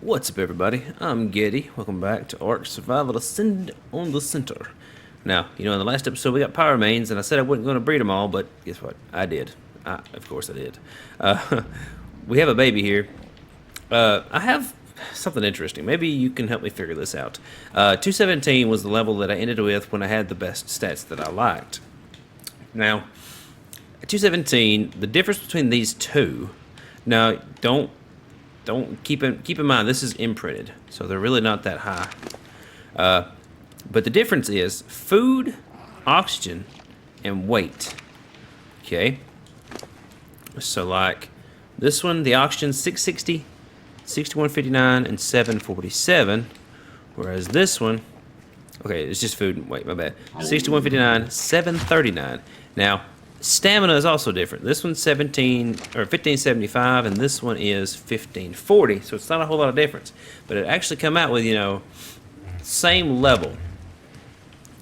What's up, everybody? I'm Getty. Welcome back to Ark Survival Ascend on the Center. Now, in the last episode we got Pyromanes, and I said I wasn't going to breed them all, but guess what? I did. Of course I did. We have a baby here. I have something interesting. Maybe you can help me figure this out. 217 was the level that I ended with when I had the best stats that I liked. Now, at 217, the difference between these two... Now, don't keep in mind this is imprinted, so they're really not that high. But the difference is food, oxygen, and weight. Okay. So like this one, the oxygen 660, 6159, and 747, whereas this one, okay, it's just food and weight. My bad. 6159, 739. Now, stamina is also different. This one's 1575, and this one is 1540. So it's not a whole lot of difference, but it actually come out with same level.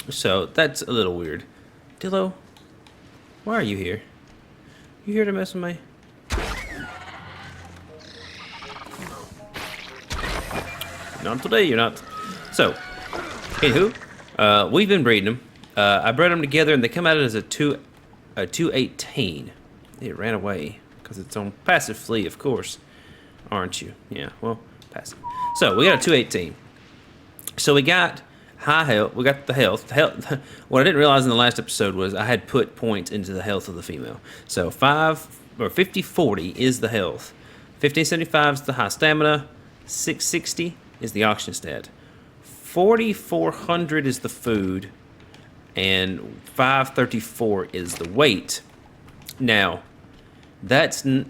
So that's a little weird. Dillo, why are you here? You here to mess with me? Not today, you're not. So, anywho, we've been breeding them. I bred them together, and they come out as a 218. It ran away because it's on passive flee, of course, aren't you? Yeah, well, passive. So we got a 218. So we got high health. We got the health. What I didn't realize in the last episode was I had put points into the health of the female. So 5040 is the health. 1575 is the high stamina. 660 is the oxygen stat. 4400 is the food. And 534 is the weight. Now, that's, like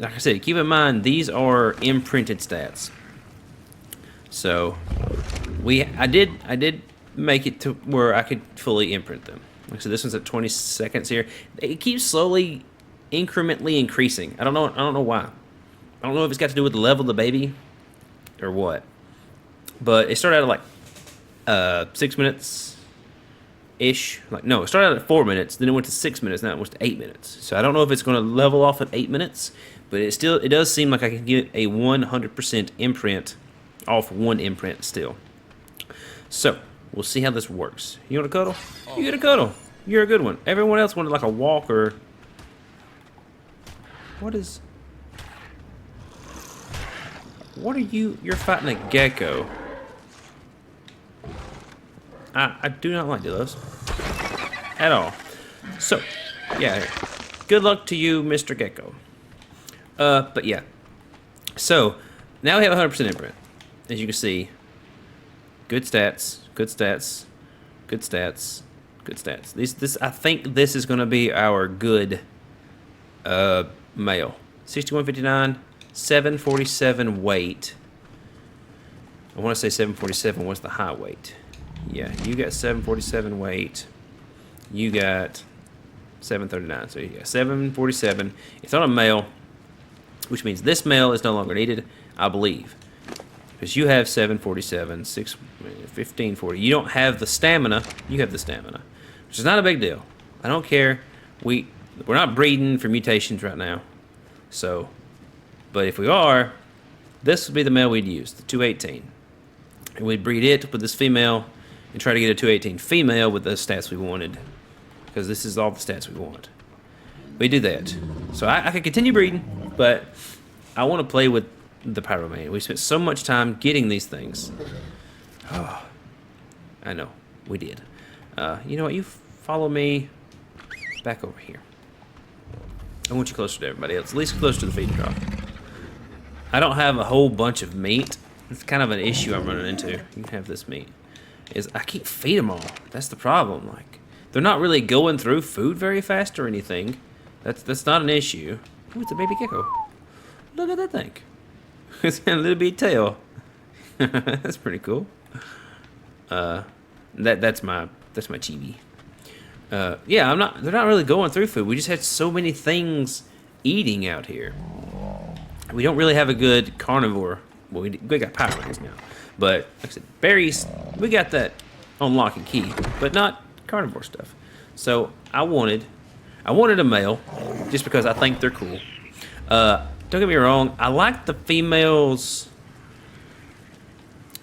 I said, keep in mind, these are imprinted stats. So, I did make it to where I could fully imprint them. Like I said, this one's at 20 seconds here. It keeps slowly, incrementally increasing. I don't know why. I don't know if it's got to do with the level of the baby or what. But it started out at 6 minutes. Ish. No, it started out at 4 minutes, then it went to 6 minutes, now it went to 8 minutes. So I don't know if it's going to level off at 8 minutes, but it does seem like I can get a 100% imprint off one imprint still. So we'll see how this works. You want a cuddle? You get a cuddle. You're a good one. Everyone else wanted like a walker. What are you? You're fighting a gecko. I do not like those at all. So, yeah, good luck to you, Mr. Gecko. But yeah. So, now we have 100% imprint. As you can see, good stats, good stats, good stats, good stats. This I think this is going to be our good male. 6159, 747 weight. I want to say 747 was the high weight. Yeah, you got 747 weight. You got 739. So you got 747. It's on a male, which means this male is no longer needed, I believe. Because you have 747, 1540. You don't have the stamina. You have the stamina, which is not a big deal. I don't care. We're not breeding for mutations right now. So, but if we are, this would be the male we'd use, the 218. And we'd breed it with this female and try to get a 218 female with the stats we wanted, because this is all the stats we want. We do that. So I can continue breeding, but I want to play with the Pyromane. We spent so much time getting these things. Oh, I know, we did. You know what, you follow me back over here. I want you closer to everybody else, at least close to the feeding trough. I don't have a whole bunch of meat. It's kind of an issue I'm running into. You can have this meat. I can't feed them all. That's the problem. Like, they're not really going through food very fast or anything. That's not an issue. Ooh, it's a baby gecko. Look at that thing. It's got a little bitty tail. That's pretty cool. That's my chibi. Yeah, they're not really going through food. We just had so many things eating out here. We don't really have a good carnivore. Well, we got Pyromanes now. But, like I said, berries, we got that on lock and key, but not carnivore stuff. So, I wanted a male, just because I think they're cool. Don't get me wrong, I like the females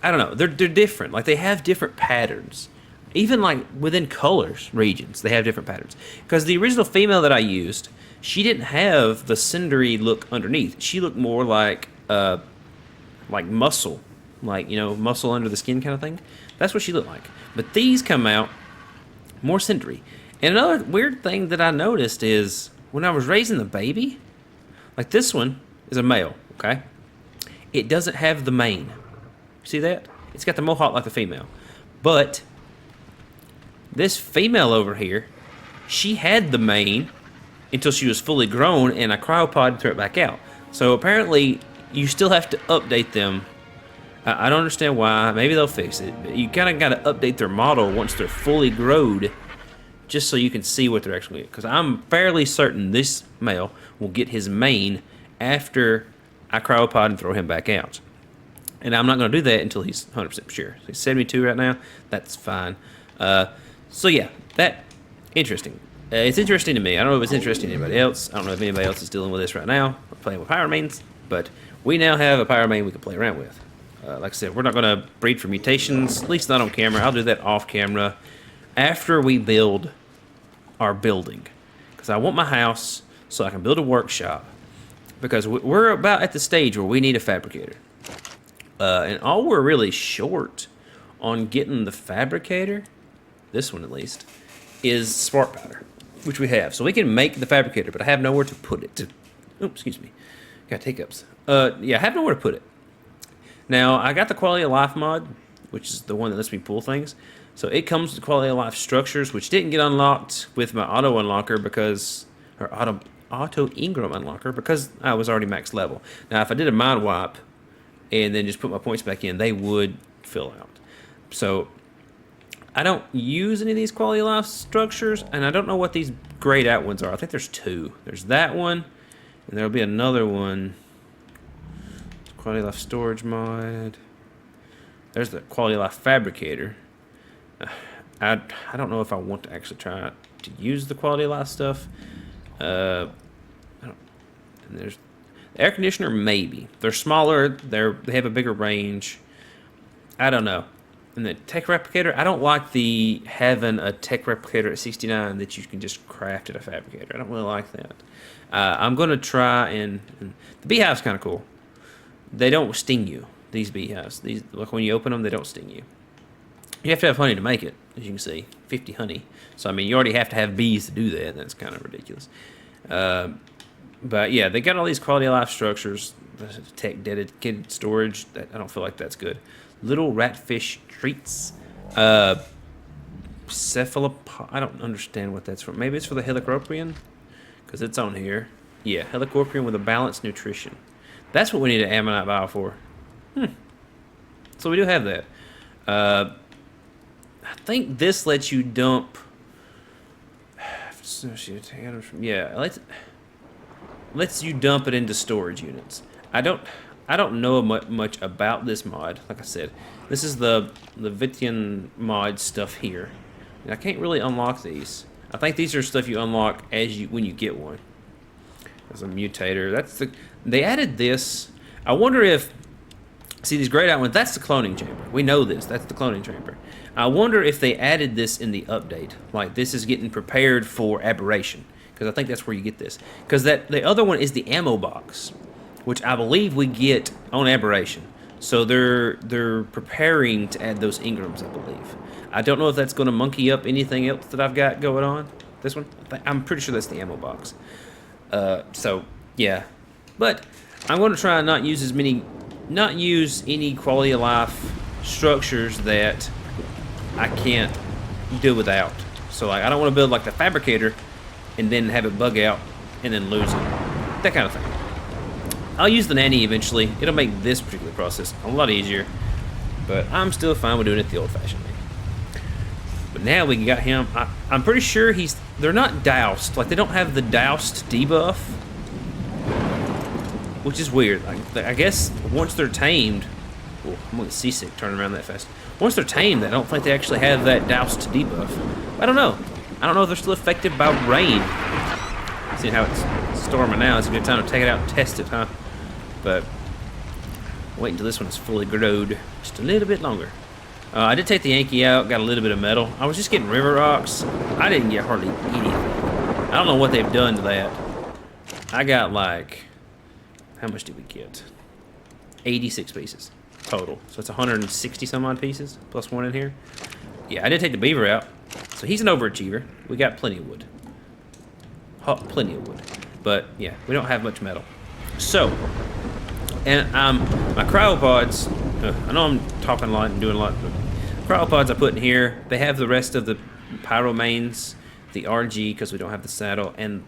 I don't know. They're different. Like they have different patterns. Even like within colors regions, they have different patterns. Because the original female that I used, she didn't have the cindery look underneath. She looked more like muscle, like muscle under the skin kind of thing. That's what she looked like. But these come out more cindery. And another weird thing that I noticed is when I was raising the baby, like this one is a male, okay? It doesn't have the mane. See that? It's got the mohawk like the female. But this female over here, she had the mane until she was fully grown, and I cryopod and threw it back out. So apparently, you still have to update them. I don't understand why. Maybe they'll fix it. But you kind of got to update their model once they're fully growed, just so you can see what they're actually. Because I'm fairly certain this male will get his mane after I cryopod and throw him back out. And I'm not going to do that until he's 100% sure. So he's 72 right now. That's fine. So yeah, that interesting. It's interesting to me. I don't know if it's interesting to anybody else. I don't know if anybody else is dealing with this right now. We're playing with pyromanes, but we now have a pyromane we can play around with. Like I said, we're not going to breed for mutations, at least not on camera. I'll do that off camera after we build our building. Because I want my house so I can build a workshop. Because we're about at the stage where we need a fabricator. And all we're really short on getting the fabricator, this one at least, is spark powder, which we have. So we can make the fabricator, but I have nowhere to put it. Oops, excuse me. Got hiccups. Yeah, I have nowhere to put it. Now, I got the quality of life mod, which is the one that lets me pull things. So it comes with quality of life structures, which didn't get unlocked with my auto unlocker because, or auto Ingram unlocker, because I was already max level. Now, if I did a mind wipe and then just put my points back in, they would fill out. So I don't use any of these quality of life structures, and I don't know what these grayed out ones are. I think there's two. There's that one, and there'll be another one. Quality of life storage mod. There's the quality of life fabricator. I don't know if I want to actually try to use the quality of life stuff. And there's the air conditioner, maybe. They're smaller. They have a bigger range. I don't know. And the tech replicator, I don't like having a tech replicator at 69 that you can just craft at a fabricator. I don't really like that. I'm going to try and the beehive's kind of cool. They don't sting you, these beehives. Like when you open them, they don't sting you. You have to have honey to make it, as you can see. 50 honey. So, I mean, you already have to have bees to do that. That's kind of ridiculous. But, yeah, they got all these quality of life structures. Tech dedicated storage. I don't feel like that's good. Little ratfish treats. Cephalopod. I don't understand what that's for. Maybe it's for the helicoprion? Because it's on here. Yeah, helicoprion with a balanced nutrition. That's what we need an ammonite vial for. So we do have that. I think this lets you dump. Yeah, lets you dump it into storage units. I don't know much about this mod. Like I said, this is the Vitian mod stuff here. And I can't really unlock these. I think these are stuff you unlock when you get one. There's a mutator. They added this. I wonder if these grayed out ones. That's the cloning chamber. We know this. That's the cloning chamber. I wonder if they added this in the update. Like this is getting prepared for aberration, because I think that's where you get this. Because the other one is the ammo box, which I believe we get on aberration. So they're preparing to add those Ingrams, I believe. I don't know if that's going to monkey up anything else that I've got going on. This one, I'm pretty sure that's the ammo box. So yeah, but I'm going to try and not use any quality of life structures that I can't do without. So like I don't want to build like the fabricator and then have it bug out and then lose it, that kind of thing. I'll use the nanny eventually. It'll make this particular process a lot easier, but I'm still fine with doing it the old-fashioned way. But now we got him. I'm pretty sure they're not doused. Like they don't have the doused debuff, which is weird. I guess once they're tamed, I'm gonna get seasick turning around that fast. Once they're tamed, I don't think they actually have that doused debuff. I don't know. I don't know if they're still affected by rain. Seeing how it's storming now, it's a good time to take it out and test it, huh? But Wait until this one is fully growed. Just a little bit longer. I did take the Yankee out, got a little bit of metal. I was just getting river rocks. I didn't get hardly anything. I don't know what they've done to that. I got like, how much did we get? 86 pieces total. So it's 160 some odd pieces, plus one in here. Yeah, I did take the beaver out. So he's an overachiever. We got plenty of wood. Plenty of wood. But yeah, we don't have much metal. So, and my cryopods, I know I'm talking a lot and doing a lot, but cryopods I put in here, they have the rest of the pyromanes, the RG, because we don't have the saddle, and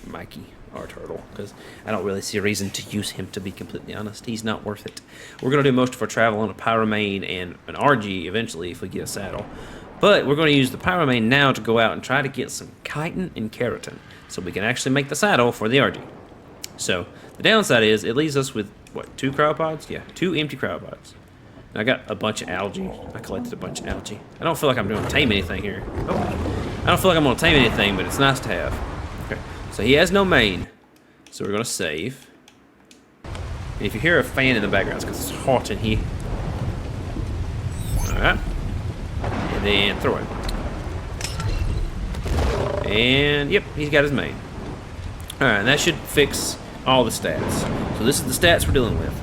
Mikey, our turtle, because I don't really see a reason to use him, to be completely honest. He's not worth it. We're going to do most of our travel on a Pyromane and an RG eventually if we get a saddle. But we're going to use the Pyromane now to go out and try to get some chitin and keratin so we can actually make the saddle for the RG. So the downside is it leaves us with, what, 2 cryopods? Yeah, 2 empty cryopods. And I got a bunch of algae. I collected a bunch of algae. I don't feel like I'm going to tame anything here. Oh, I don't feel like I'm going to tame anything, but it's nice to have. Okay, so he has no mane. So we're going to save. And if you hear a fan in the background, it's because it's hot in here. Alright. And then throw it. And, yep, he's got his mane. Alright, and that should fix all the stats. So this is the stats we're dealing with.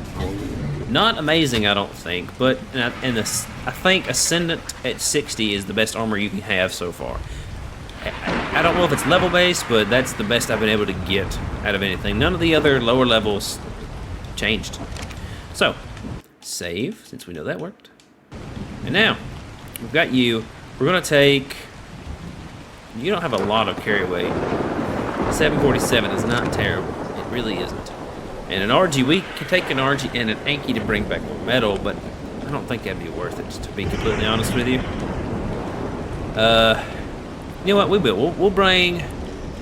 Not amazing, I don't think, but I think Ascendant at 60 is the best armor you can have so far. I don't know if it's level based, but that's the best I've been able to get out of anything. None of the other lower levels changed. So, save, since we know that worked. And now, we've got you. We're going to take... You don't have a lot of carry weight. 747 is not terrible. It really isn't. And an RG, we can take an RG and an Anki to bring back more metal, but I don't think that'd be worth it, to be completely honest with you. You know what, we will. We'll bring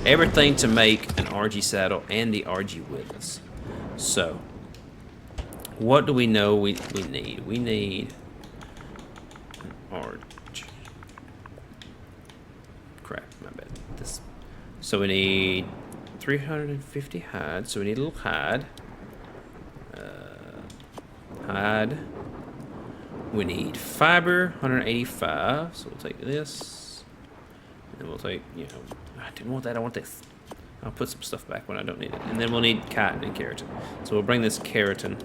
everything to make an RG saddle and the RG with us. So, what do we know we need? We need an RG. Crap, my bad. So we need 350 hide, so we need a little hide. Hide. We need fiber, 185, so we'll take this. And we'll take, you know, I didn't want that, I want this. I'll put some stuff back when I don't need it. And then we'll need chitin and keratin. So we'll bring this keratin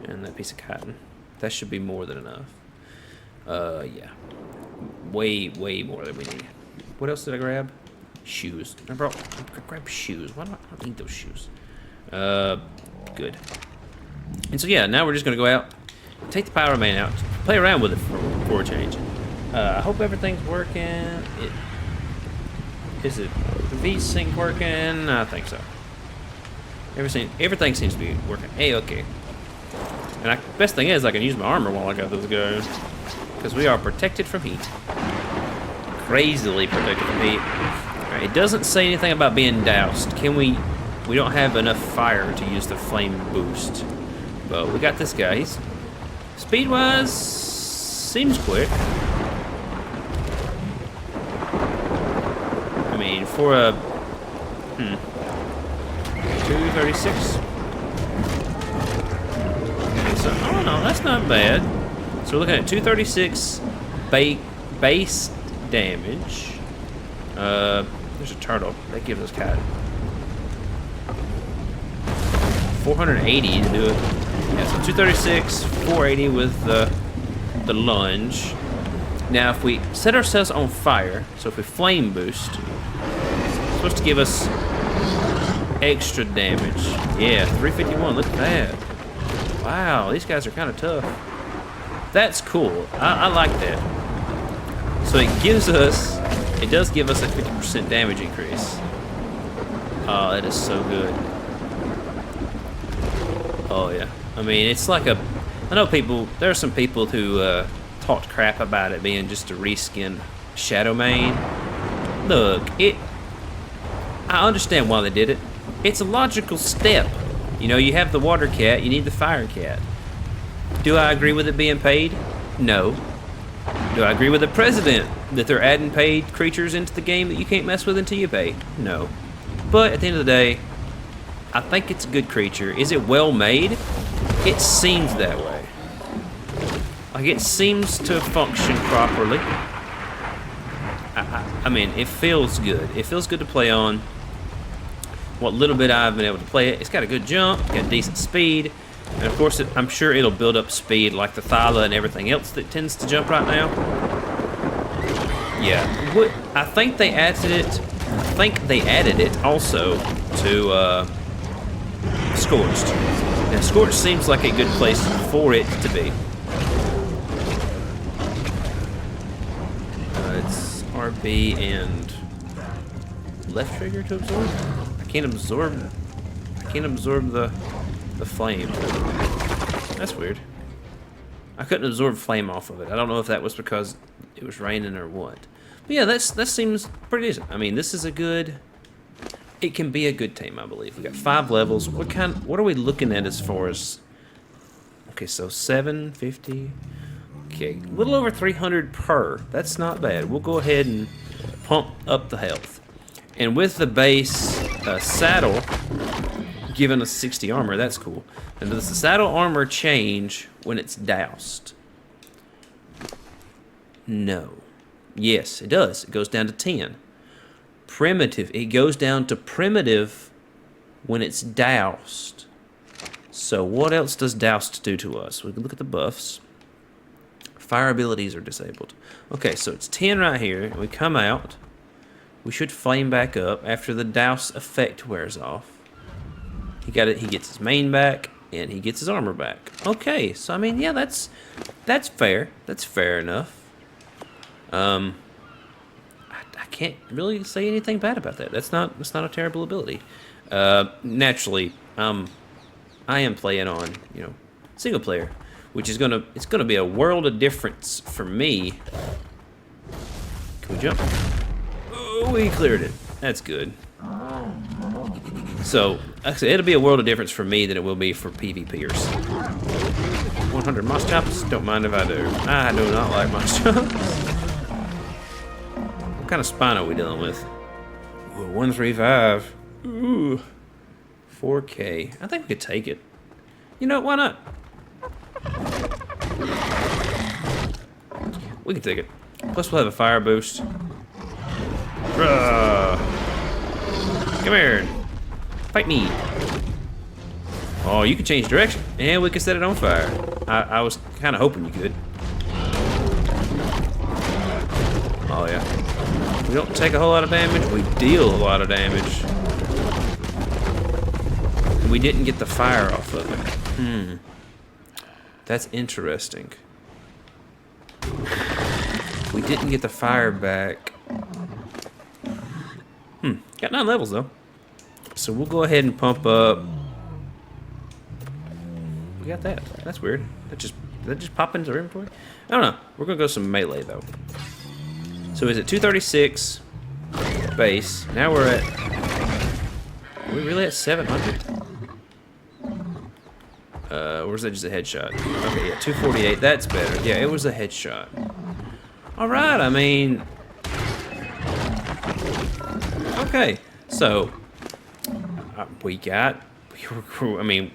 and that piece of chitin. That should be more than enough. Yeah. Way more than we need. What else did I grab? Shoes. I grabbed shoes. Why do I don't need those shoes? Good. And so yeah, now we're just gonna go out, take the Pyromane out, play around with it for a change. I hope everything's working. Is it the V-Sync working? I think so. Everything seems to be working. Hey, okay. And best thing is I can use my armor while I got those guys, because we are protected from heat. Crazily protected from heat. Right, it doesn't say anything about being doused. We don't have enough fire to use the flame boost. But we got this guy. He's speed-wise seems quick. I mean, for a 236. Okay, so I don't know. That's not bad. So we're looking at 236 base damage. There's a turtle. That gives us cat. 480 to do it. Yeah, so 236, 480 with the lunge. Now, if we set ourselves on fire, so if we flame boost, it's supposed to give us extra damage. Yeah, 351. Look at that. Wow, these guys are kind of tough. That's cool. I like that. So it does give us a 50% damage increase. Oh, that is so good. Oh yeah. I mean, it's like I know there are some people who talked crap about it being just a reskin Shadowmane. Look, I understand why they did it. It's a logical step. You know, you have the water cat, you need the fire cat. Do I agree with it being paid? No. Do I agree with the president that they're adding paid creatures into the game that you can't mess with until you pay? No. But at the end of the day, I think it's a good creature. Is it well made? It seems that way. Like, it seems to function properly. I mean, it feels good. It feels good to play on. What little bit I've been able to play it, it's got a good jump, it's got decent speed, and of course, I'm sure it'll build up speed like the Thyla and everything else that tends to jump right now. Yeah, I think they added it. I think they added it also to Scorched. Now, Scorched seems like a good place for it to be. It's RB and left trigger to absorb. I can't absorb the flame. That's weird. I couldn't absorb flame off of it. I don't know if that was because it was raining or what. But yeah, that seems pretty decent. I mean, this is a good. It can be a good team, I believe. We got 5 levels. What are we looking at as far as? Okay, so 750. Okay, a little over 300 per. That's not bad. We'll go ahead and pump up the health. And with the base saddle giving us 60 armor, that's cool. And does the saddle armor change when it's doused? No. Yes, it does. It goes down to 10. Primitive. It goes down to primitive when it's doused. So what else does doused do to us? We can look at the buffs. Fire abilities are disabled. Okay, so it's 10 right here. And we come out. We should flame back up after the douse effect wears off. He gets his main back, and he gets his armor back. Okay, so I mean, yeah, that's fair. That's fair enough. I can't really say anything bad about that. That's not a terrible ability. Naturally, I am playing on single player, which is gonna be a world of difference for me. Can we jump? Oh, we cleared it. That's good. So, actually, it'll be a world of difference for me than it will be for PvPers. 100 moss chops? Don't mind if I do. I do not like moss chops. What kind of spine are we dealing with? Ooh, 135. Ooh. 4K. I think we could take it. You know, why not? We can take it. Plus, we'll have a fire boost. Come here. Fight me. Oh, you can change direction. And we can set it on fire. I was kind of hoping you could. Oh, yeah. We don't take a whole lot of damage. We deal a lot of damage. And we didn't get the fire off of it. That's interesting. We didn't get the fire back. Got 9 levels, though. So we'll go ahead and pump up. We got that. That's weird. Did that just pop into our inventory? I don't know. We're going to go some melee, though. So is it 236 base? Now we're at... Are we really at 700? Or was that just a headshot? Okay, yeah, 248. That's better. Yeah, it was a headshot. Alright, I mean... Okay, so... I mean,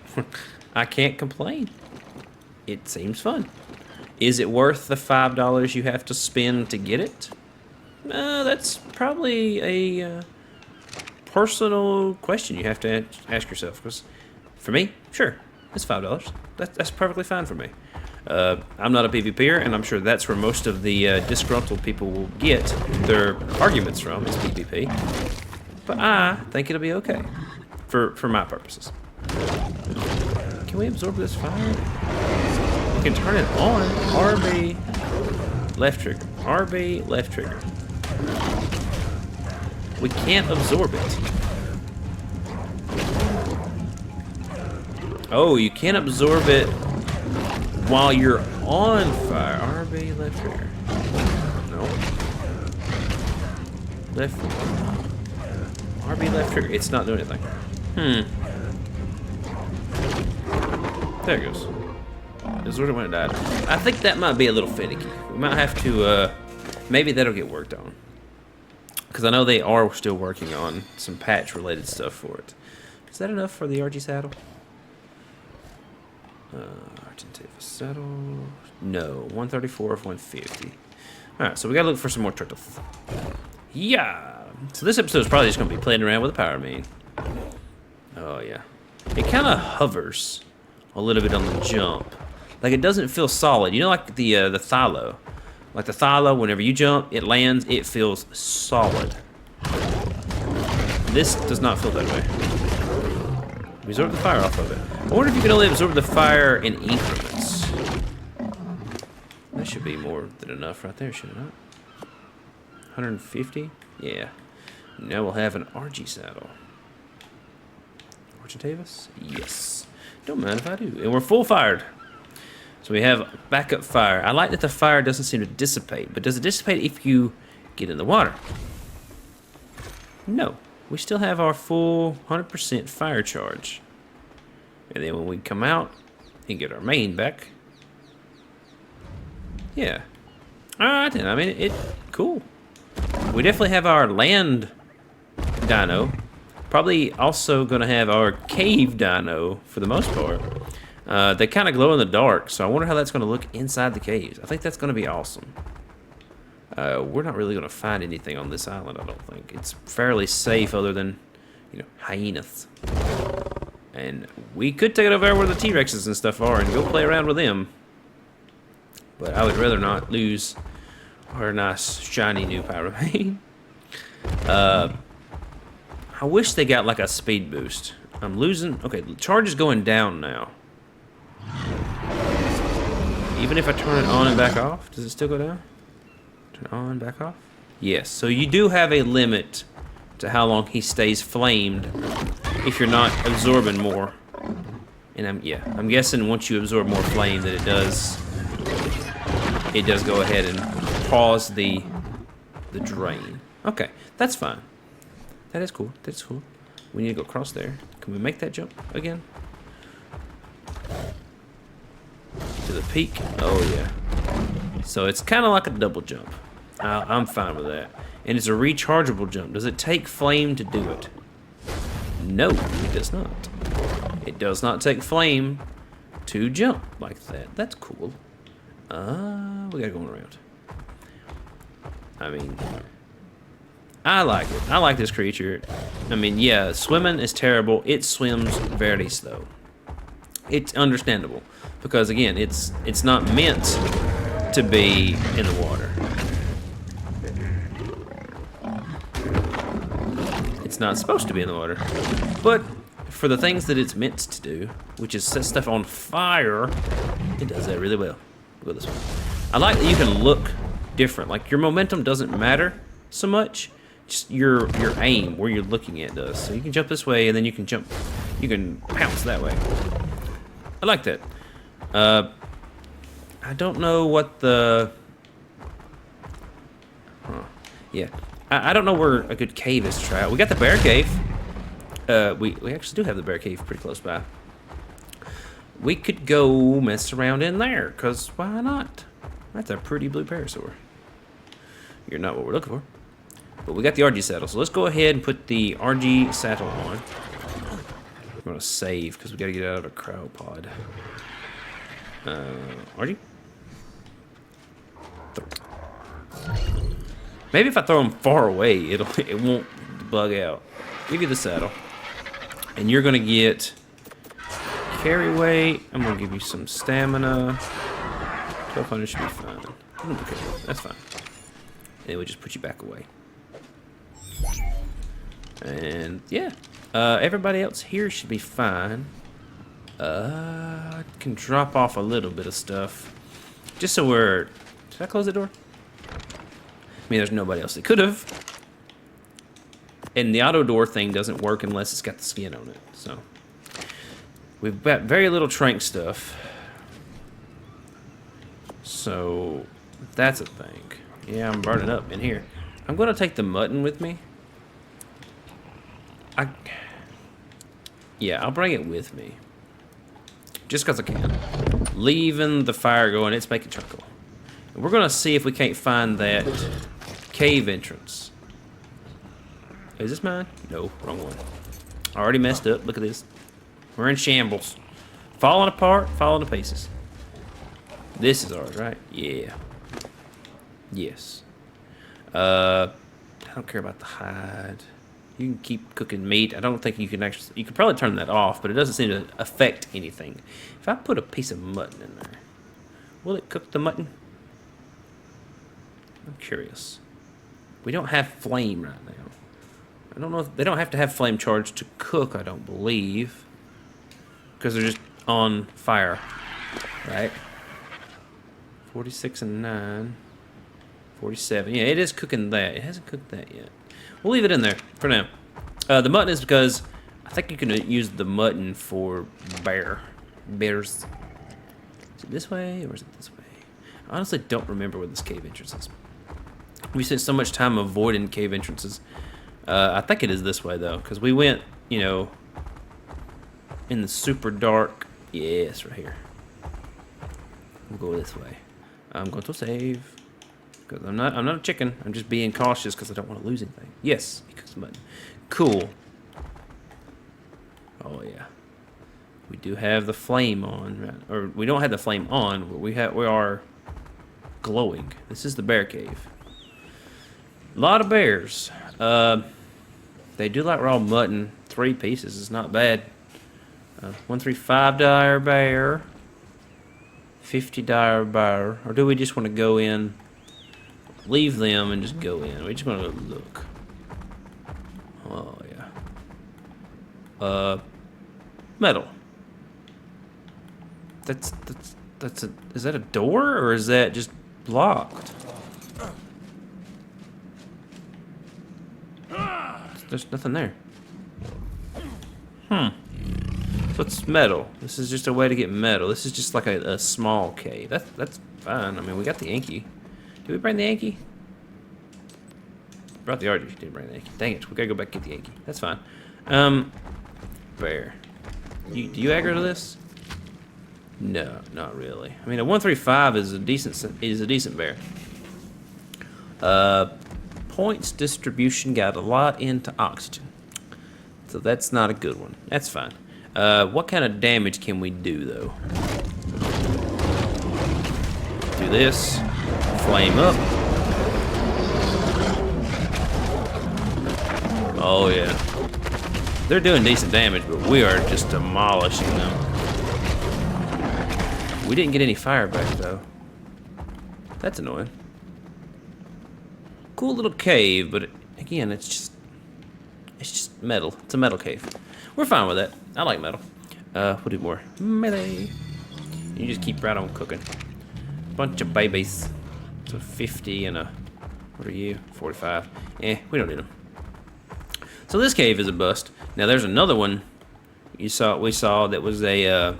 I can't complain. It seems fun. Is it worth the $5 you have to spend to get it? That's probably a personal question you have to ask yourself. Because for me, sure, it's $5. That's perfectly fine for me. I'm not a PvPer, and I'm sure that's where most of the disgruntled people will get their arguments from, is PvP. But I think it'll be okay. For my purposes. Can we absorb this fire? We can turn it on. RB, left trigger. RB, left trigger. We can't absorb it. Oh, you can't absorb it while you're on fire. RB, left trigger. No. Left. RB, left trigger. It's not doing anything. There it goes. This was when it died. I think that might be a little finicky. We might have to, maybe that'll get worked on. Because I know they are still working on some patch-related stuff for it. Is that enough for the RG saddle? Argentavis saddle. No, 134 of 150. Alright, so we gotta look for some more turtles. Yeah! So this episode is probably just gonna be playing around with a Pyromane. Oh, yeah. It kind of hovers a little bit on the jump. Like, it doesn't feel solid. You know, like the Thylo. Like the Thylo, whenever you jump, it lands, it feels solid. This does not feel that way. Absorb the fire off of it. I wonder if you can only absorb the fire in increments. That should be more than enough right there, should it not? 150? Yeah. Now we'll have an RG saddle. Argentavis? Yes. Don't mind if I do. And we're full fired. So we have backup fire. I like that the fire doesn't seem to dissipate, but does it dissipate if you get in the water? No. We still have our full 100% fire charge. And then when we come out and get our main back. Yeah. Alright then. I mean, cool. We definitely have our land dino. Probably also going to have our cave dino for the most part. They kind of glow in the dark, so I wonder how that's going to look inside the caves. I think that's going to be awesome. We're not really going to find anything on this island, I don't think. It's fairly safe other than, you know, hyenas. And we could take it over there where the T-Rexes and stuff are and go play around with them. But I would rather not lose our nice, shiny new Pyromane. I wish they got like a speed boost. I'm losing. Okay, the charge is going down now. Even if I turn it on and back off, does it still go down? Turn on, back off? Yes, so you do have a limit to how long he stays flamed if you're not absorbing more. And I'm guessing once you absorb more flame that it does go ahead and pause the drain. Okay, that's fine. That is cool. That's cool. We need to go across there. Can we make that jump again? To the peak? Oh, yeah. So it's kind of like a double jump. I'm fine with that. And it's a rechargeable jump. Does it take flame to do it? No, it does not. It does not take flame to jump like that. That's cool. We gotta go around. I mean, I like it. I like this creature. I mean, yeah, swimming is terrible. It swims very slow. It's understandable because again, it's not meant to be in the water. It's not supposed to be in the water. But for the things that it's meant to do, which is set stuff on fire, it does that really well. Go this way. I like that you can look different. Like your momentum doesn't matter so much. Just your aim, where you're looking at does. So you can jump this way, and then you can jump, you can pounce that way. I like that. I don't know what the... Yeah. I don't know where a good cave is to try out. We got the bear cave. We actually do have the bear cave pretty close by. We could go mess around in there, because why not? That's a pretty blue parasaur. You're not what we're looking for. But we got the RG saddle, so let's go ahead and put the RG saddle on. I'm going to save, because we got to get out of a cryopod. RG? Maybe if I throw him far away, it won't bug out. Give you the saddle. And you're going to get carry weight. I'm going to give you some stamina. 1200 should be fine. Okay, that's fine. And then we just put you back away. And yeah, everybody else here should be fine. Can drop off a little bit of stuff. Just so we're... Did I close the door? I mean, there's nobody else that could have. And the auto door thing doesn't work unless it's got the skin on it. So we've got very little trank stuff. So that's a thing. Yeah, I'm burning up in here. I'm going to take the mutton with me. Yeah, I'll bring it with me. Just because I can. Leaving the fire going, it's making charcoal. And we're going to see if we can't find that cave entrance. Is this mine? No, wrong one. I already messed up. Look at this. We're in shambles. Falling apart, falling to pieces. This is ours, right? Yeah. Yes. I don't care about the hide. You can keep cooking meat. I don't think you can actually... You can probably turn that off, but it doesn't seem to affect anything. If I put a piece of mutton in there, will it cook the mutton? I'm curious. We don't have flame right now. I don't know if... They don't have to have flame charged to cook, I don't believe. Because they're just on fire. Right? 46 and 9. 47. Yeah, it is cooking that. It hasn't cooked that yet. We'll leave it in there for now. The mutton is because I think you can use the mutton for bears. Is it this way or is it this way? I honestly don't remember where this cave entrance is. We spent so much time avoiding cave entrances. I think it is this way though, because we went, you know, in the super dark. Yes, right here. We'll go this way. I'm going to save. Because I'm not a chicken. I'm just being cautious because I don't want to lose anything. Yes, he cooks the mutton. Cool. Oh yeah. We do have the flame on, right? Or we don't have the flame on, but we are glowing. This is the bear cave. A lot of bears. They do like raw mutton. 3 pieces is not bad. 135 dire bear. 50 dire bear. Or do we just want to go in? Leave them and just go in. We just want to go look. Oh yeah. Metal. That's a. Is that a door or is that just blocked? There's nothing there. So it's metal. This is just a way to get metal. This is just like a small cave. That's fine. I mean, we got the Yankee. Did we bring the Yankee? Brought the RG. Didn't bring the Yankee. Dang it. We gotta go back and get the Yankee. That's fine. Bear. Do you aggro to this? No, not really. I mean, a 135 is a decent bear. Points distribution got a lot into oxygen, so that's not a good one. That's fine. What kind of damage can we do though? Do this. Flame up. Oh yeah. They're doing decent damage, but we are just demolishing them. We didn't get any fire back though. That's annoying. Cool little cave, but again, it's just metal. It's a metal cave. We're fine with that. I like metal. We'll do more melee. You just keep right on cooking. Bunch of babies. So 50 and a, what are you? 45. We don't need them. So this cave is a bust. Now there's another one we saw that was a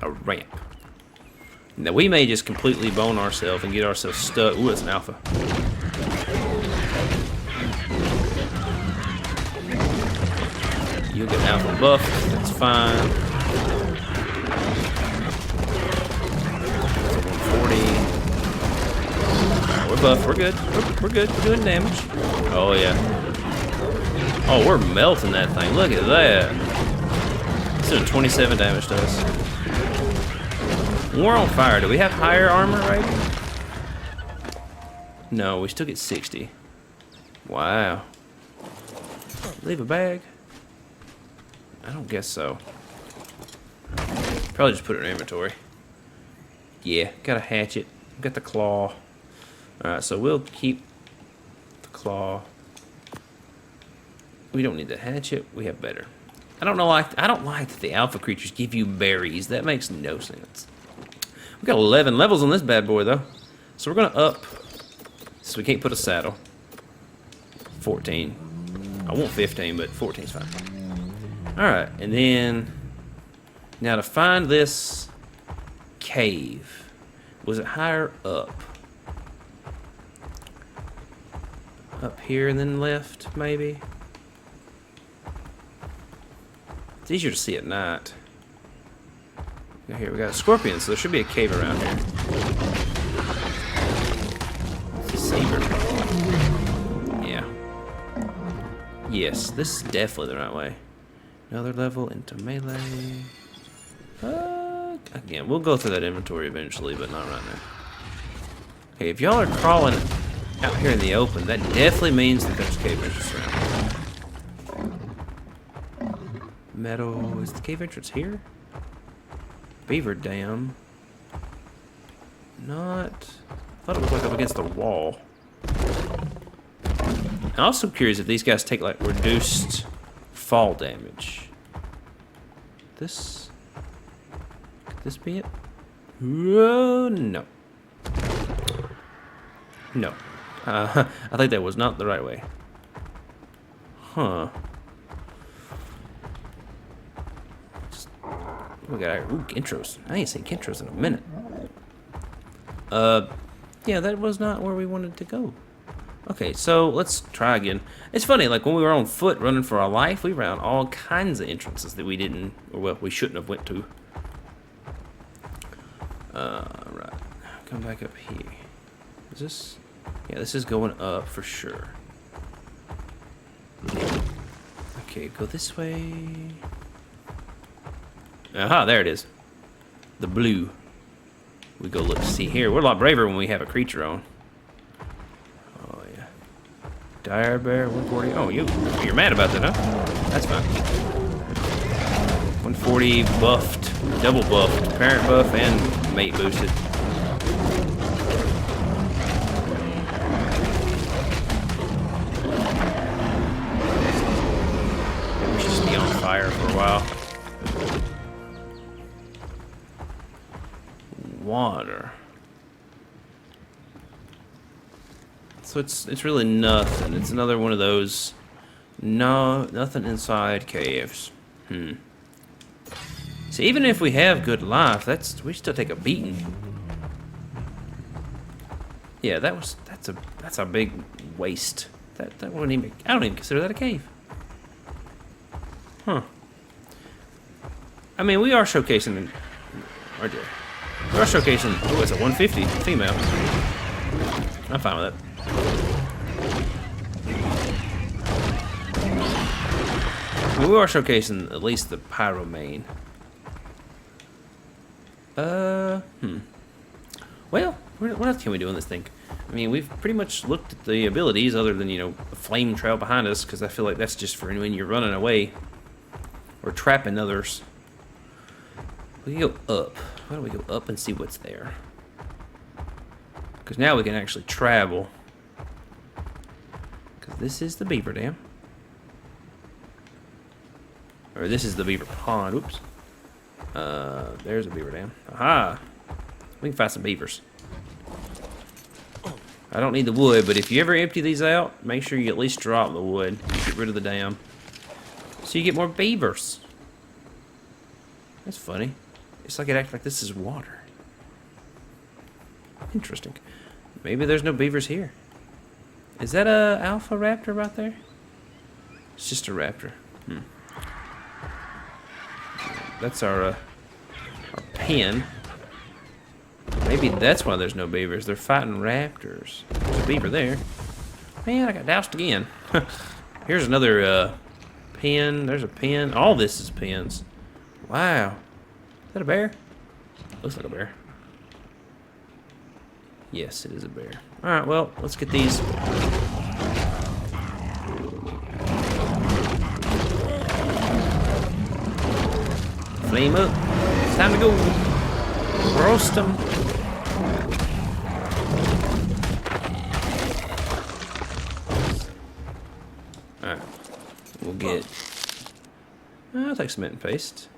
ramp. Now we may just completely bone ourselves and get ourselves stuck. Ooh, it's an alpha. You'll get an alpha buff. That's fine. 140. We're buff. We're good. We're good. We're doing damage. Oh yeah. Oh, we're melting that thing. Look at that. It's doing 27 damage to us. We're on fire. Do we have higher armor rating? No, we still get 60. Wow. Leave a bag? I don't guess so. Probably just put it in inventory. Yeah, got a hatchet. Got the claw. Alright, so we'll keep the claw. We don't need the hatchet. We have better. I don't like that the alpha creatures give you berries. That makes no sense. We got 11 levels on this bad boy though. So we're gonna up. So we can't put a saddle. 14. I want 15, but 14 is fine. Alright, and then now to find this cave. Was it higher up? Up here and then left, maybe? It's easier to see at night. Here we got a scorpion, so there should be a cave around here. It's a saber. Yeah. Yes, this is definitely the right way. Another level into melee. Again, we'll go through that inventory eventually, but not right now. Okay, if y'all are crawling out here in the open, that definitely means that there's cave entrance around. Metal. Is the cave entrance here? Beaver Dam. Not. I thought it was like up against the wall. I'm also curious if these guys take like reduced fall damage. This. Could this be it? No. No. I think that was not the right way. Huh. We got our intros. I ain't seen intros in a minute. Yeah, that was not where we wanted to go. Okay, so let's try again. It's funny, like when we were on foot running for our life, we ran all kinds of entrances that we didn't, or well, we shouldn't have went to. Right. Come back up here. Is this? Yeah, this is going up for sure. Okay, go this way. Aha, there it is. The blue. We go look, see here. We're a lot braver when we have a creature on. Oh, yeah. Dire bear, 140. Oh, you're mad about that, huh? That's fine. 140 buffed, double buffed, parent buff, and mate boosted. Maybe we should just be on fire for a while. Water. So it's really nothing. It's another one of those nothing inside caves. So even if we have good life, we still take a beating. Yeah, that's a big waste. That wouldn't even, I don't even consider that a cave. Huh. I mean, we are showcasing right there. We are showcasing, oh, it's a 150 female. I'm fine with that. We are showcasing at least the Pyromane. Well, what else can we do in this thing? I mean, we've pretty much looked at the abilities other than, you know, the flame trail behind us, because I feel like that's just for when you're running away or trapping others. We can go up. Why don't we go up and see what's there? Because now we can actually travel. Because this is the beaver dam. Or this is the beaver pond. Oops. There's a beaver dam. Aha! We can find some beavers. I don't need the wood, but if you ever empty these out, make sure you at least drop the wood. Get rid of the dam. So you get more beavers. That's funny. It's like it acts like this is water. Interesting. Maybe there's no beavers here. Is that a alpha raptor right there? It's just a raptor. That's our pen. Maybe that's why there's no beavers. They're fighting raptors. There's a beaver there. Man, I got doused again. Here's another pen. There's a pen. All this is pens. Wow. Is that a bear? Looks like a bear. Yes, it is a bear. Alright, well, let's get these. Flame up. It's time to go. Roast them. Alright. We'll get. I'll take cement and paste.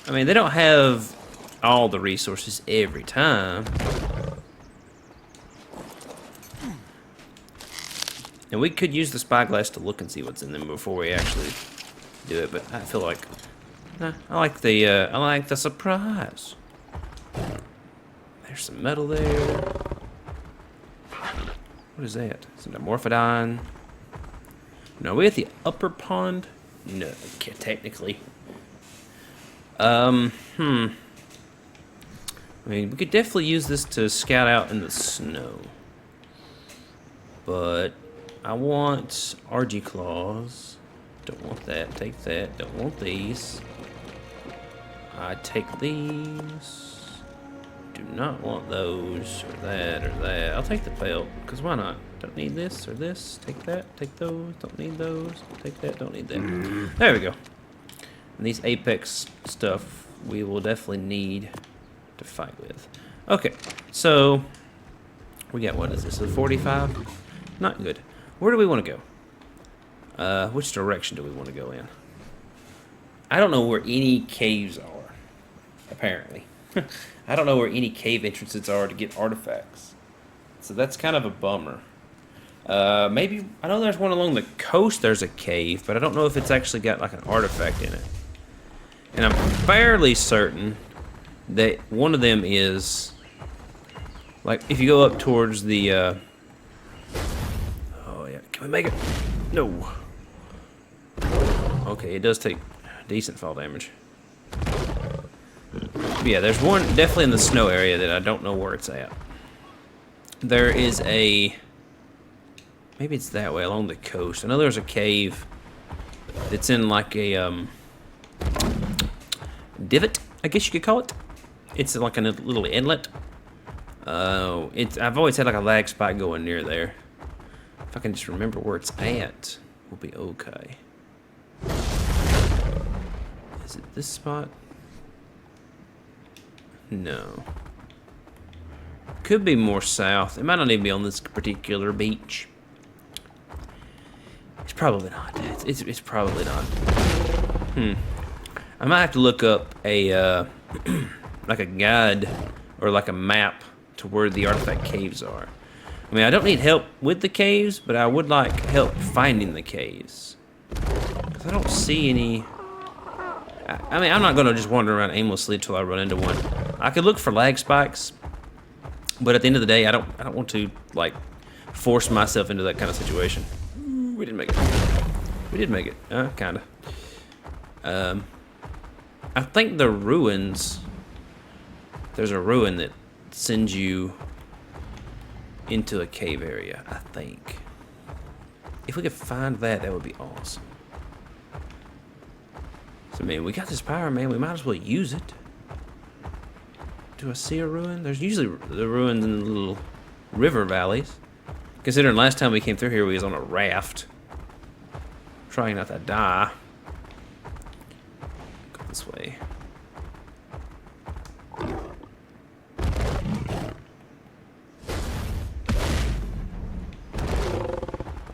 I mean, they don't have all the resources every time. And we could use the spyglass to look and see what's in them before we actually do it, but I feel like I like the surprise. There's some metal there. What is that? Is it a morphodine? No, are we at the upper pond? No, technically. I mean, we could definitely use this to scout out in the snow. But I want RG claws. Don't want that. Take that. Don't want these. I take these. Do not want those or that or that. I'll take the pelt, because why not? Don't need this or this. Take that. Take those. Don't need those. Take that. Don't need that. There we go. And these apex stuff we will definitely need to fight with. Okay, so we got, what is this, a 45? Not good. Where do we want to go? Which direction do we want to go in? I don't know where any caves are, apparently. I don't know where any cave entrances are to get artifacts. So that's kind of a bummer. Maybe, I know there's one along the coast, there's a cave, but I don't know if it's actually got like an artifact in it. And I'm fairly certain that one of them is, like, if you go up towards the, oh yeah, can we make it? No. Okay, it does take decent fall damage. But yeah, there's one definitely in the snow area that I don't know where it's at. There is a, maybe it's that way along the coast. I know there's a cave that's in like a divot, I guess you could call it. It's like a little inlet. I've always had like a lag spike going near there. If I can just remember where it's at, we'll be okay. Is it this spot? No. Could be more south. It might not even be on this particular beach. It's probably not. It's probably not. I might have to look up a like a guide or like a map to where the artifact caves are. I mean, I don't need help with the caves, but I would like help finding the caves. Because I don't see any. I mean, I'm not going to just wander around aimlessly until I run into one. I could look for lag spikes, but at the end of the day, I don't want to like force myself into that kind of situation. We didn't make it. We did make it. Kind of. I think the ruins. There's a ruin that sends you into a cave area, I think. If we could find that, that would be awesome. So, man, we got this Pyromane, we might as well use it. Do I see a ruin? There's usually the ruins in the little river valleys. Considering last time we came through here, we was on a raft. Trying not to die. Go this way.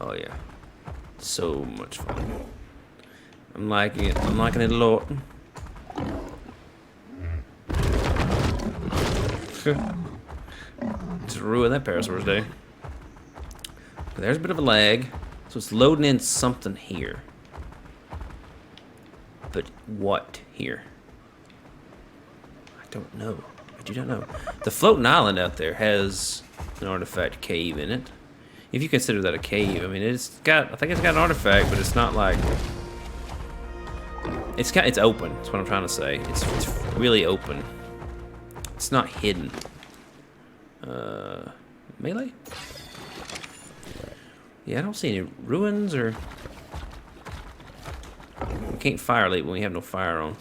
Oh yeah, so much fun. I'm liking it. I'm liking it a lot. Just ruined that Parasaur's day. But there's a bit of a lag, so it's loading in something here. But what here? I don't know. I do not know. The floating island out there has an artifact cave in it. If you consider that a cave, I mean, it's got, I think it's got an artifact, but it's not like, it's open, that's what I'm trying to say. It's really open. It's not hidden. Melee? Yeah, I don't see any ruins or, we can't fire late when we have no fire on.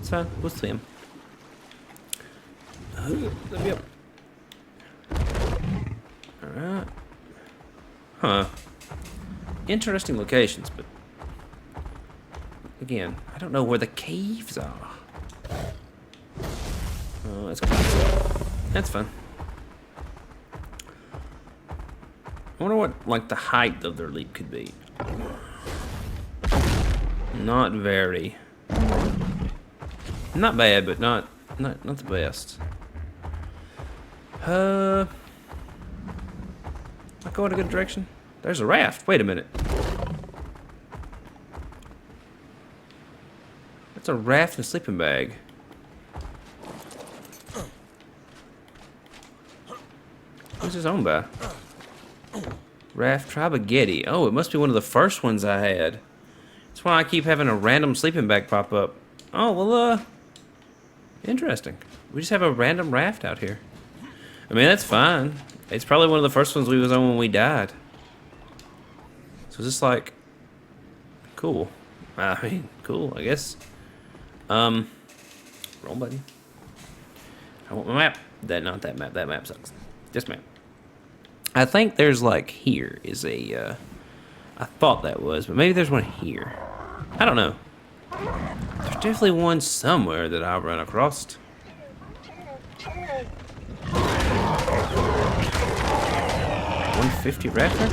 It's fine, we'll swim. Let me up. Alright. Huh. Interesting locations, but again, I don't know where the caves are. Oh, that's cool. That's fun. I wonder what, like, the height of their leap could be. Not very. Not bad, but not the best. I'll go in a good direction. There's a raft. Wait a minute. That's a raft and a sleeping bag. Who's this owned by? Raft Tribagetti. Oh, it must be one of the first ones I had. That's why I keep having a random sleeping bag pop up. Oh, well, interesting. We just have a random raft out here. I mean, that's fine. It's probably one of the first ones we was on when we died. So it's just like, cool. I mean, cool, I guess. Wrong button. I want my map. Not that map. That map sucks. This map. I think there's like here is a. I thought that was, but maybe there's one here. I don't know. There's definitely one somewhere that I'll run across. 150 raptor?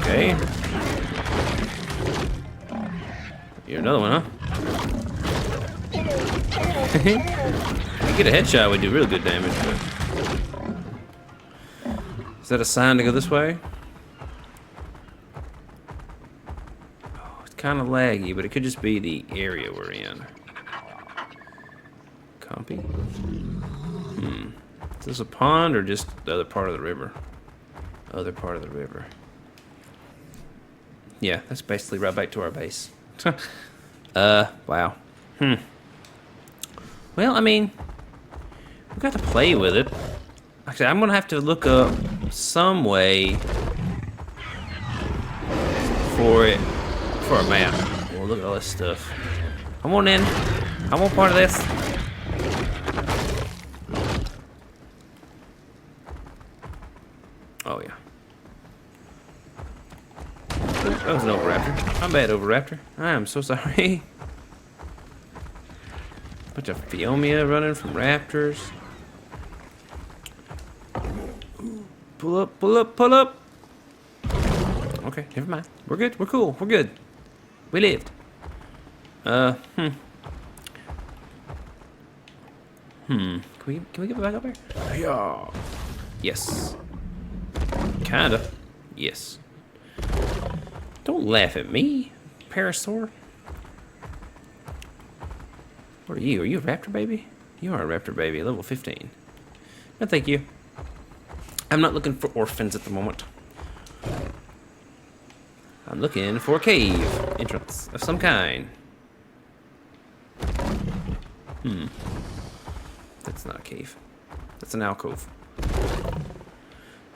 Okay. You're another one, huh? If you get a headshot, we do real good damage. Is that a sign to go this way? Oh, it's kind of laggy, but it could just be the area we're in. Compy? Is this a pond or just the other part of the river? Other part of the river. Yeah, that's basically right back to our base. Wow. Well, I mean, we got to play with it. Actually, I'm gonna have to look up some way for a map. Oh, look at all this stuff. Come on in. I want part of this. Oh yeah. That was an Oviraptor. I'm bad, Oviraptor. I am so sorry. Bunch of Phiomia running from raptors. Pull up, pull up, pull up. Okay, never mind. We're good. We're cool. We're good. We lived. Can we get back up there? Yeah. Yes. Kinda. Yes. Don't laugh at me, Parasaur. What are you? Are you a raptor baby? You are a raptor baby, level 15. No, thank you. I'm not looking for orphans at the moment. I'm looking for a cave entrance of some kind. That's not a cave. That's an alcove.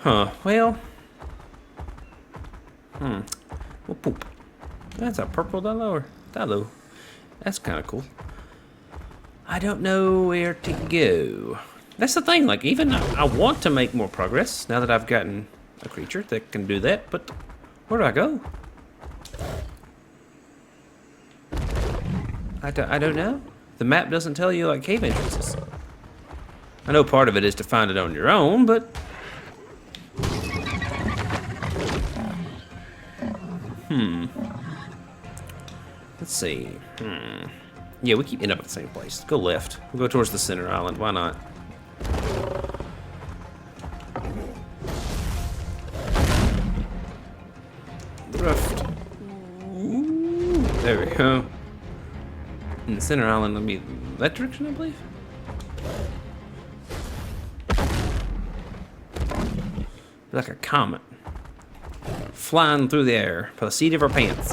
Huh. Well. Well, poop. That's a purple Dilo. That's kind of cool. I don't know where to go. That's the thing. Like, even I want to make more progress now that I've gotten a creature that can do that. But where do I go? I don't know. The map doesn't tell you like cave entrances. I know part of it is to find it on your own, but let's see. Yeah, we keep ending up at the same place. Go left. We'll go towards the center island. Why not? Rift. Ooh, there we go. In the center island, let me that direction, I believe. Like a comet flying through the air for the seat of our pants.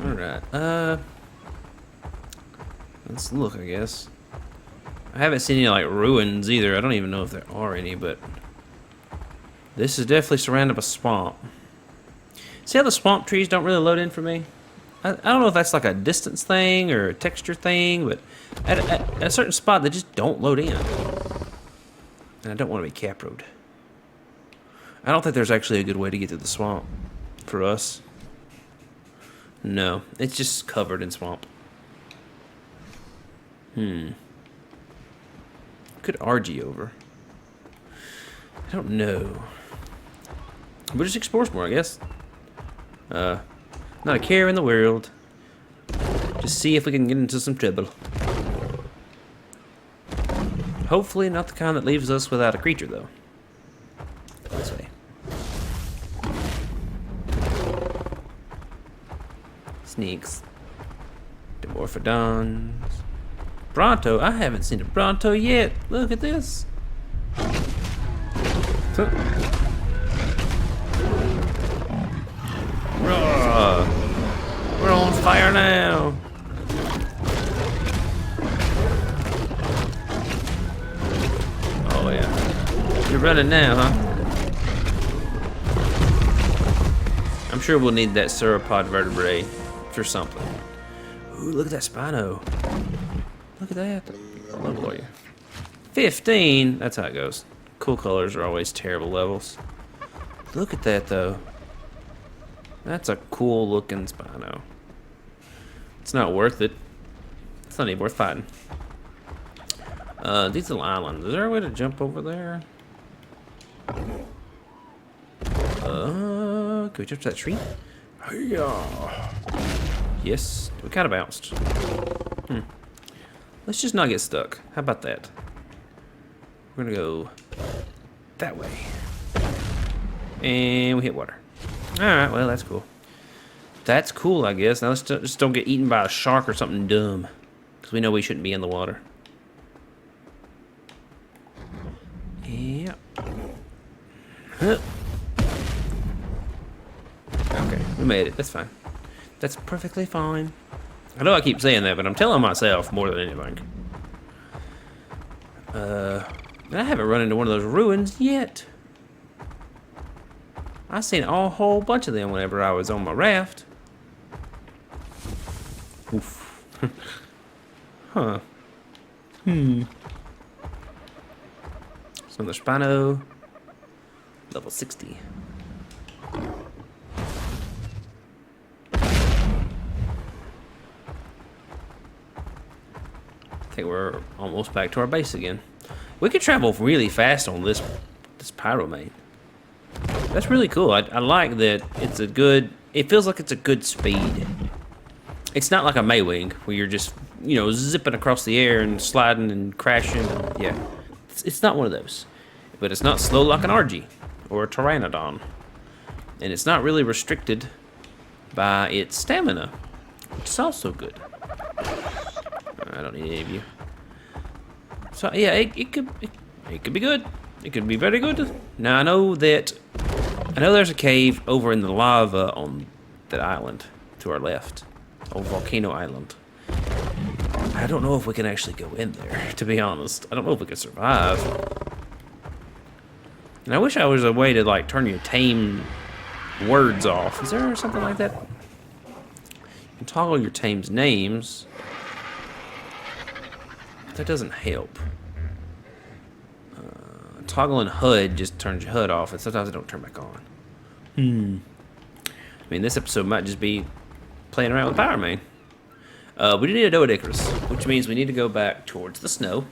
All right. Let's look. I guess I haven't seen any like ruins either. I don't even know if there are any, but this is definitely surrounded by swamp. See how the swamp trees don't really load in for me? I don't know if that's like a distance thing or a texture thing, but at a certain spot they just don't load in. And I don't want to be caproed. I don't think there's actually a good way to get to the swamp for us. No, it's just covered in swamp. Could RG over. I don't know. We'll just explore some more, I guess. Not a care in the world. Just see if we can get into some trouble. Hopefully not the kind that leaves us without a creature, though. This way. Sneaks. Dimorphodons. Bronto. I haven't seen a Bronto yet. Look at this. We're on fire now. Oh yeah. You're running now, huh? I'm sure we'll need that sauropod vertebrae or something. Ooh, look at that Spino. Look at that. What level are you? 15. That's how it goes. Cool colors are always terrible levels. Look at that, though. That's a cool looking Spino. It's not worth it. It's not even worth fighting. These little islands. Is there a way to jump over there? Can we jump to that tree? Yeah. Yes. We kind of bounced. Let's just not get stuck. How about that? We're gonna go that way. And we hit water. Alright, well, that's cool. That's cool, I guess. Now let's just don't get eaten by a shark or something dumb. Because we know we shouldn't be in the water. Yeah. Huh. Okay, we made it. That's fine. That's perfectly fine. I know I keep saying that, but I'm telling myself more than anything. I haven't run into one of those ruins yet. I seen a whole bunch of them whenever I was on my raft. Oof. Huh. Another Spino. Level 60. I think we're almost back to our base again. We could travel really fast on this Pyromane. That's really cool. I like that it's a good... It feels like it's a good speed. It's not like a Maywing where you're just, you know, zipping across the air and sliding and crashing. And, yeah, it's not one of those. But it's not slow like an RG or a Pteranodon. And it's not really restricted by its stamina, which is also good. I don't need any of you. So yeah, it could be good. It could be very good. Now I know there's a cave over in the lava on that island to our left, old Volcano Island. I don't know if we can actually go in there, to be honest. I don't know if we can survive. And I wish I was a way to like turn your tame words off. Is there something like that? You can toggle your tame's names. That doesn't help. Toggling HUD just turns your HUD off, and sometimes it don't turn back on. I mean, this episode might just be playing around with Pyromane. We did need a Doedicarus, which means we need to go back towards the snow.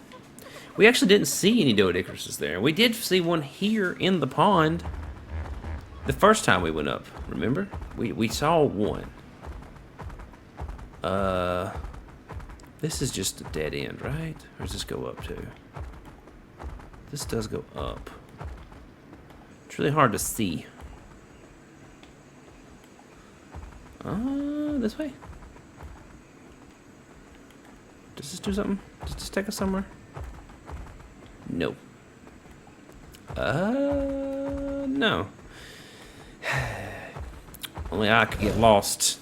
We actually didn't see any Doedicaruses there. We did see one here in the pond the first time we went up, remember? We saw one. This is just a dead end, right? Or does this go up too? This does go up. It's really hard to see. This way? Does this do something? Does this take us somewhere? No. No. Only I could get lost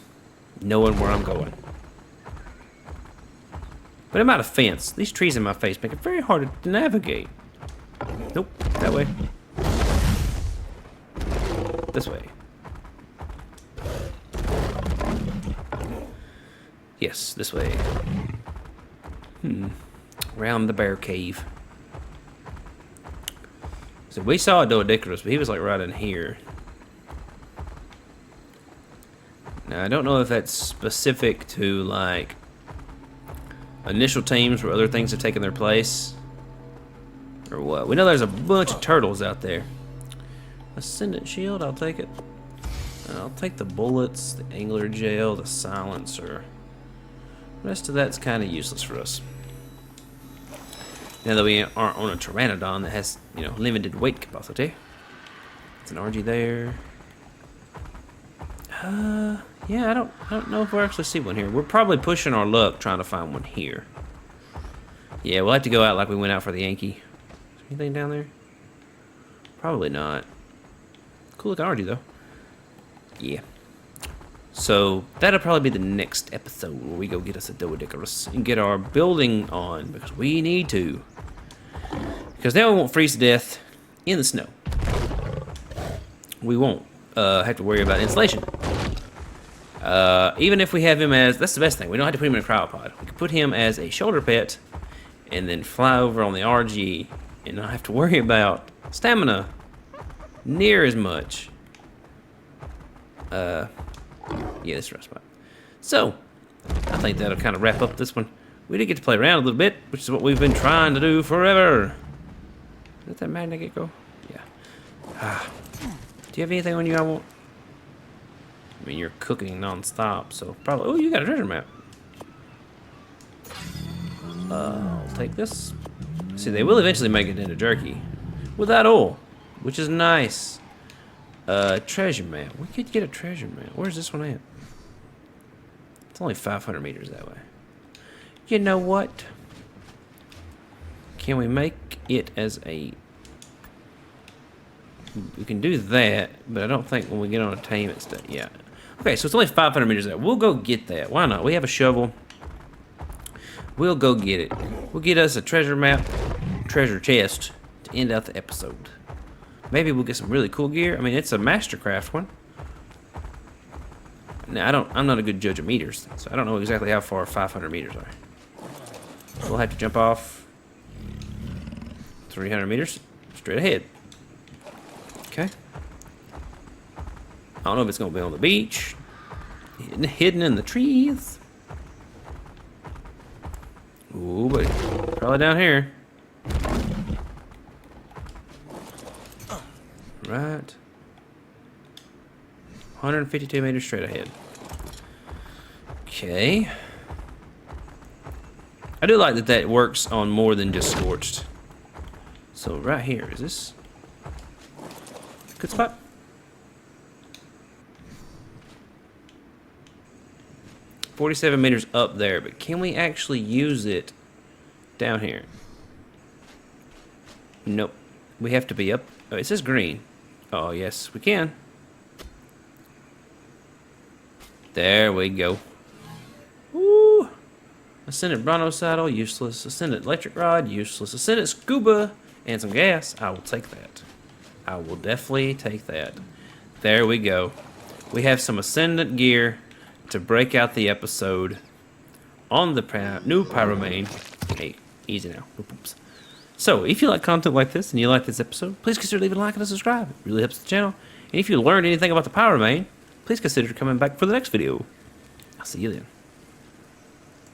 knowing where I'm going. But I'm out of fence. These trees in my face make it very hard to navigate. Nope, that way. This way. Yes, this way. Around the bear cave. So we saw a Doedicarus, but he was like right in here. Now I don't know if that's specific to like initial teams where other things have taken their place, or what. We know there's a bunch of turtles out there. Ascendant shield, I'll take it. I'll take the bullets, the angler gel, the silencer. The rest of that's kind of useless for us. Now that we aren't on a Pteranodon that has, you know, limited weight capacity. It's an RG there. Yeah, I don't know if we'll actually see one here. We're probably pushing our luck trying to find one here. Yeah, we'll have to go out like we went out for the Yankee. Is there anything down there? Probably not. Cool looking RG though. Yeah. So that'll probably be the next episode where we go get us a Doedicarus and get our building on, because we need to. Because then we won't freeze to death in the snow. We won't have to worry about insulation. Even if we have him as, that's the best thing. We don't have to put him in a cryopod. We can put him as a shoulder pet and then fly over on the RG and not have to worry about stamina near as much. Yeah, this is a rough spot. So, I think that'll kind of wrap up this one. We did get to play around a little bit, which is what we've been trying to do forever. Let that magnet get go? Yeah. Do you have anything on you I want? I mean, you're cooking non-stop, so probably... Oh, you got a treasure map. I'll take this. See, they will eventually make it into jerky. Without oil, which is nice. Treasure map. We could get a treasure map. Where's this one at? It's only 500 meters that way. You know what? Can we make it as a... We can do that, but I don't think when we get on a tame it's... Yeah. Okay, so it's only 500 meters out. We'll go get that. Why not? We have a shovel. We'll go get it. We'll get us a treasure map, treasure chest to end out the episode. Maybe we'll get some really cool gear. I mean, it's a Mastercraft one. Now, I'm not a good judge of meters, so I don't know exactly how far 500 meters are. We'll have to jump off 300 meters straight ahead. Okay. I don't know if it's going to be on the beach, hidden in the trees. Ooh, buddy. Probably down here. Right. 152 meters straight ahead. Okay. I do like that that works on more than just scorched. So right here, is this a good spot? $47 meters up there, but can we actually use it down here? Nope. We have to be up. Oh, it says green. Oh, yes, we can. There we go. Woo! Ascendant Bronto saddle, useless. Ascendant electric rod, useless. Ascendant scuba and some gas. I will take that. I will definitely take that. There we go. We have some Ascendant gear to break out the episode on the new Pyromane. Hey, easy now. Oops. So, if you like content like this and you like this episode, please consider leaving a like and a subscribe. It really helps the channel. And if you learned anything about the Pyromane, please consider coming back for the next video. I'll see you then.